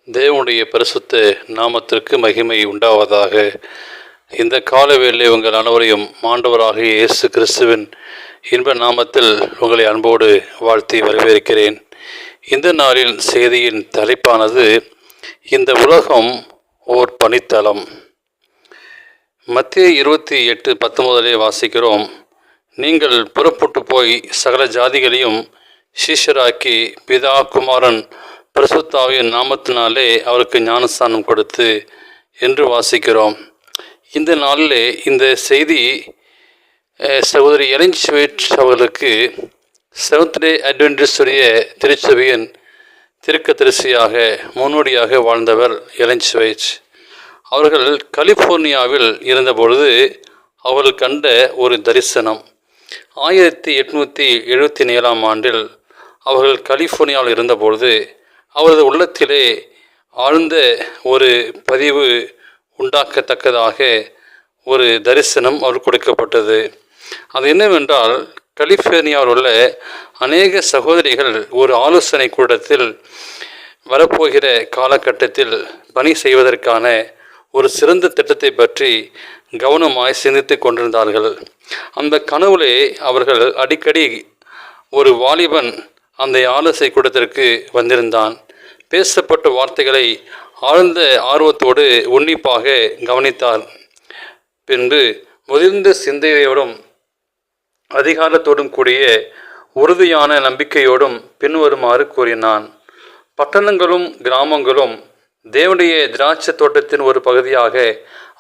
தேவனுடைய பரிசுத்த நாமத்திற்கு மகிமை உண்டாவதாக. இந்த காலவேளை உங்கள் அனைவரையும் ஆண்டவராகிய இயேசு கிறிஸ்துவின் இன்ப நாமத்தில் உங்களை அன்போடு வாழ்த்தி வரவேற்கிறேன். இந்த நாளின் செய்தியின் தலைப்பானது இந்த உலகம் ஓர் பணித்தளம். மத்தேயு 28:19 வாசிக்கிறோம். நீங்கள் புறப்பட்டு போய் சகல ஜாதிகளையும் சீஷராக்கி பிதா குமாரன் பரிசுத்தாவின் நாமத்தினாலே அவருக்கு ஞானஸ்தானம் கொடுத்து என்று வாசிக்கிறோம். இந்த நாளில் இந்த செய்தி சகோதரி எலன் ஒயிட் அவர்களுக்கு செவன்த் டே அட்வென்டிஸ்டுடைய திருச்சபையின் தீர்க்கதரிசியாக முன்னோடியாக வாழ்ந்தவர் எலன் ஒயிட். அவர்கள் கலிஃபோர்னியாவில் இருந்தபொழுது அவர்கள் கண்ட ஒரு தரிசனம். 1877 ஆண்டில் அவர்கள் கலிஃபோர்னியாவில் இருந்தபொழுது அவரது உள்ளத்திலே ஆழ்ந்த ஒரு பதிவு உண்டாக்கத்தக்கதாக ஒரு தரிசனம் அவர் கொடுக்கப்பட்டது. அது என்னவென்றால், கலிஃபோர்னியாவில் உள்ள அநேக சகோதரிகள் ஒரு ஆலோசனை கூடத்தில் வரப்போகிற காலகட்டத்தில் பணி செய்வதற்கான ஒரு சிறந்த திட்டத்தை பற்றி கவனமாய் சிந்தித்து கொண்டிருந்தார்கள். அந்த கனவுலே அவர்கள் அடிக்கடி ஒரு வாலிபன் அந்த ஆலோசனை கூடத்திற்கு வந்திருந்தான். பேசப்பட்ட வார்த்தைகளை ஆழ்ந்த ஆர்வத்தோடு உன்னிப்பாக கவனித்தார். பின்பு முதிர்ந்த சிந்தையோடும் அதிகாரத்தோடும் கூடிய உறுதியான நம்பிக்கையோடும் பின்வருமாறு கூறினான். பட்டணங்களும் கிராமங்களும் தேவனுடைய திராட்சை தோட்டத்தின் ஒரு பகுதியாக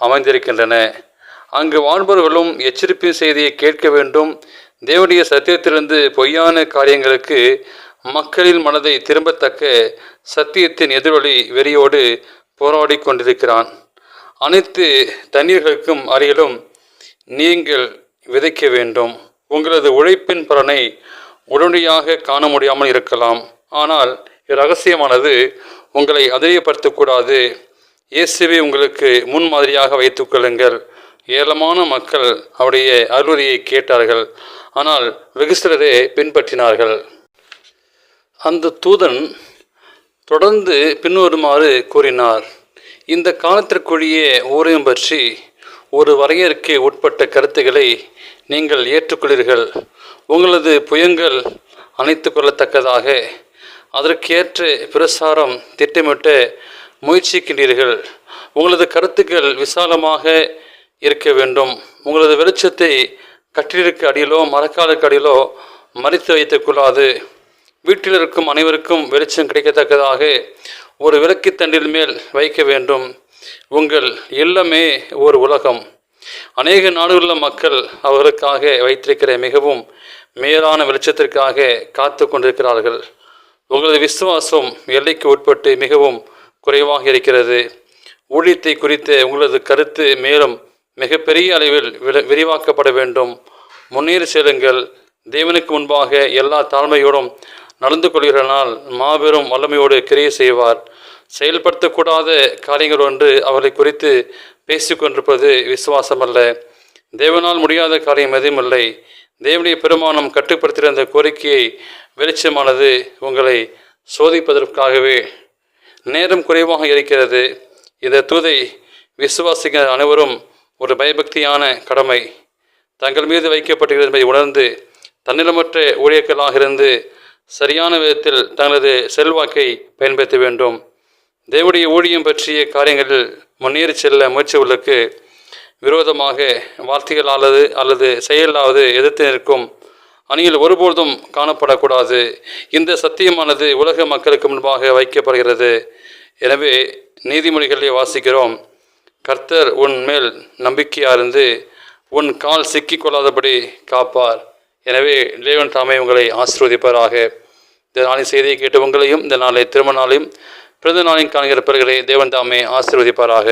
அமைந்திருக்கின்றன. அங்கு வாழ்பவர்களும் எச்சரிப்பு செய்தியை கேட்க வேண்டும். தேவனுடைய சத்தியத்திலிருந்து பொய்யான காரியங்களுக்கு மக்களின் மனதை திரும்பத்தக்க சத்தியத்தின் எதிரொலி வெறியோடு போராடி கொண்டிருக்கிறான். அனைத்து தண்ணீர்களுக்கும் அருகிலும் நீங்கள் விதைக்க வேண்டும். உங்களது உழைப்பின் பலனை உடனடியாக காண முடியாமல் இருக்கலாம். ஆனால் இரகசியமானது உங்களை அதிரியப்படுத்தக்கூடாது. இயேசுவை உங்களுக்கு முன்மாதிரியாக வைத்துக் கொள்ளுங்கள். ஏராளமான மக்கள் அவருடைய அறிவுரையை கேட்டார்கள். ஆனால் வெகு சிலரே பின்பற்றினார்கள். அந்த தூதன் தொடர்ந்து பின்வருமாறு கூறினார். இந்த காலத்திற்குரிய ஊரையும் பற்றி ஒரு வரையறுக்கு உட்பட்ட கருத்துக்களை நீங்கள் ஏற்றுக்கொள்ளீர்கள். உங்களது புயங்கள் அணைத்து கொள்ளத்தக்கதாக அதற்கேற்ற பிரசாரம் திட்டமிட்ட முயற்சிக்கின்றீர்கள். உங்களது கருத்துக்கள் விசாலமாக இருக்க வேண்டும். உங்களது வெளிச்சத்தை கட்டிலுக்கு அடியிலோ மரக்காலுக்கு அடியிலோ மறைத்து வைத்துக்கொள்ளாது. வீட்டில் இருக்கும் அனைவருக்கும் வெளிச்சம் கிடைக்கத்தக்கதாக ஒரு விளக்குத்தண்டில் மேல் வைக்க வேண்டும். உங்கள் இல்லமே ஒரு உலகம். அநேக நாடுகளில் மக்கள் அவர்களுக்காக வைத்திருக்கிற மிகவும் மேலான வெளிச்சத்திற்காக காத்து கொண்டிருக்கிறார்கள். உங்களது விசுவாசம் எல்லைக்கு உட்பட்டு மிகவும் குறைவாக இருக்கிறது. ஊழியத்தை குறித்த உங்களது கருத்து மேலும் மிகப்பெரிய அளவில் விரிவாக்கப்பட வேண்டும். முன்னேறி செல்லுங்கள். தேவனுக்கு முன்பாக எல்லா தாழ்மையோடும் நடந்து கொள்கிறனால் மாபெரும் வல்லமையோடு கிரியை செய்வார். செயல்படுத்தக்கூடாத காரியங்கள் ஒன்று அவர்களை குறித்து பேசிக்கொண்டிருப்பது விசுவாசம் அல்ல. தேவனால் முடியாத காரியம் எதுவும் இல்லை. தேவனுடைய பெருமானம் கட்டுப்படுத்தியிருந்த கோரிக்கையை வெளிச்சமானது உங்களை சோதிப்பதற்காகவே. நேரம் குறைவாக இருக்கிறது. இந்த தூதை விசுவாசிக்கிற அனைவரும் ஒரு பயபக்தியான கடமை தங்கள் மீது வைக்கப்பட்டிருக்கிறது என்பதை உணர்ந்து தன்னிலமற்ற ஊழியர்களாக இருந்து சரியான விதத்தில் தங்களது செல்வாக்கை பயன்படுத்த வேண்டும். தேவனுடைய ஊழியம் பற்றிய காரியங்களில் முன்னேறி செல்ல முயற்சிகளுக்கு விரோதமாக வார்த்தைகளாவது அல்லது செயலாவது எதிர்த்து நிற்கும் அணியில் ஒருபோதும் காணப்படக்கூடாது. இந்த சத்தியமானது உலக மக்களுக்கு முன்பாக வைக்கப்படுகிறது. எனவே நீதிமொழிகளை வாசிக்கிறோம். கர்த்தர் உன் மேல் நம்பிக்கையாயிருந்து உன் கால் சிக்கிக்கொள்ளாதபடி காப்பார். எனவே தேவன் தாமே உங்களை ஆசீர்வதிப்பாராக. இந்த நாளின் செய்தியை கேட்டு உங்களையும் இந்த நாளை திருமண நாளையும் பிறந்த நாளையும் காண்கிற பிறகுகளை தேவன் தாமே ஆசீர்வதிப்பாராக.